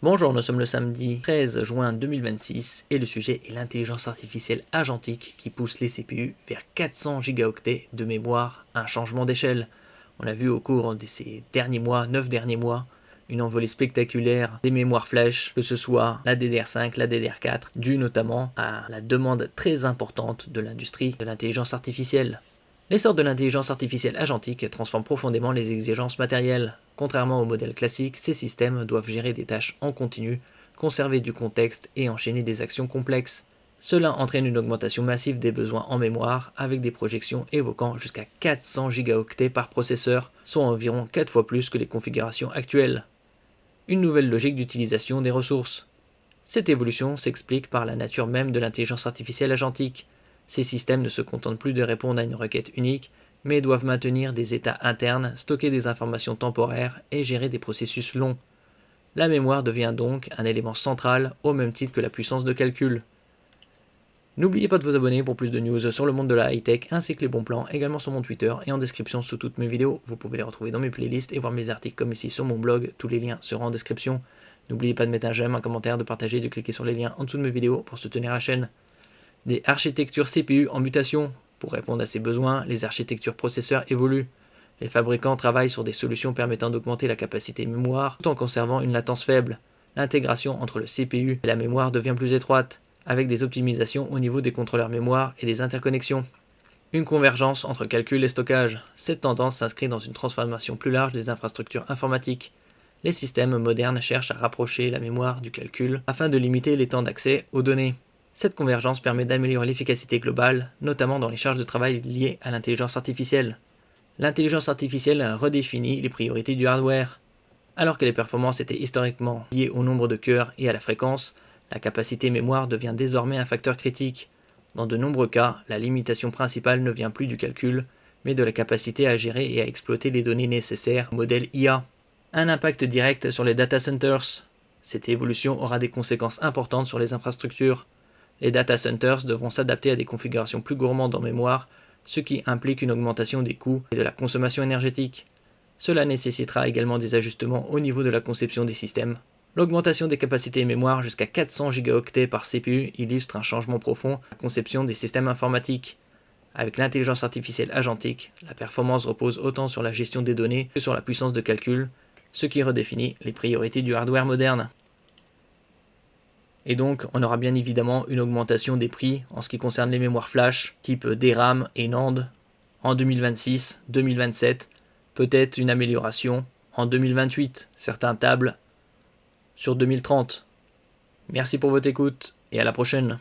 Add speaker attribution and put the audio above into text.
Speaker 1: Bonjour, nous sommes le samedi 13 juin 2026 et le sujet est l'intelligence artificielle agentique qui pousse les CPU vers 400 gigaoctets de mémoire, un changement d'échelle. On a vu au cours de ces derniers mois, 9 derniers mois, une envolée spectaculaire des mémoires flash, que ce soit la DDR5, la DDR4, due notamment à la demande très importante de l'industrie de l'intelligence artificielle. L'essor de l'intelligence artificielle agentique transforme profondément les exigences matérielles. Contrairement au modèle classique, ces systèmes doivent gérer des tâches en continu, conserver du contexte et enchaîner des actions complexes. Cela entraîne une augmentation massive des besoins en mémoire, avec des projections évoquant jusqu'à 400 gigaoctets par processeur, soit environ 4 fois plus que les configurations actuelles. Une nouvelle logique d'utilisation des ressources. Cette évolution s'explique par la nature même de l'intelligence artificielle agentique. Ces systèmes ne se contentent plus de répondre à une requête unique, mais doivent maintenir des états internes, stocker des informations temporaires et gérer des processus longs. La mémoire devient donc un élément central au même titre que la puissance de calcul. N'oubliez pas de vous abonner pour plus de news sur le monde de la high-tech ainsi que les bons plans, également sur mon Twitter et en description sous toutes mes vidéos. Vous pouvez les retrouver dans mes playlists et voir mes articles comme ici sur mon blog, tous les liens seront en description. N'oubliez pas de mettre un j'aime, un commentaire, de partager, de cliquer sur les liens en dessous de mes vidéos pour soutenir la chaîne. Des architectures CPU en mutation. Pour répondre à ces besoins, les architectures processeurs évoluent. Les fabricants travaillent sur des solutions permettant d'augmenter la capacité mémoire tout en conservant une latence faible. L'intégration entre le CPU et la mémoire devient plus étroite, avec des optimisations au niveau des contrôleurs mémoire et des interconnexions. Une convergence entre calcul et stockage. Cette tendance s'inscrit dans une transformation plus large des infrastructures informatiques. Les systèmes modernes cherchent à rapprocher la mémoire du calcul afin de limiter les temps d'accès aux données. Cette convergence permet d'améliorer l'efficacité globale, notamment dans les charges de travail liées à l'intelligence artificielle. L'intelligence artificielle redéfinit les priorités du hardware. Alors que les performances étaient historiquement liées au nombre de cœurs et à la fréquence, la capacité mémoire devient désormais un facteur critique. Dans de nombreux cas, la limitation principale ne vient plus du calcul, mais de la capacité à gérer et à exploiter les données nécessaires au modèle IA. Un impact direct sur les data centers. Cette évolution aura des conséquences importantes sur les infrastructures. Les data centers devront s'adapter à des configurations plus gourmandes en mémoire, ce qui implique une augmentation des coûts et de la consommation énergétique. Cela nécessitera également des ajustements au niveau de la conception des systèmes. L'augmentation des capacités mémoire jusqu'à 400 gigaoctets par CPU illustre un changement profond dans la conception des systèmes informatiques. Avec l'intelligence artificielle agentique, la performance repose autant sur la gestion des données que sur la puissance de calcul, ce qui redéfinit les priorités du hardware moderne. Et donc, on aura bien évidemment une augmentation des prix en ce qui concerne les mémoires flash, type DRAM et NAND, en 2026, 2027, peut-être une amélioration en 2028, certains tablent sur 2030. Merci pour votre écoute et à la prochaine.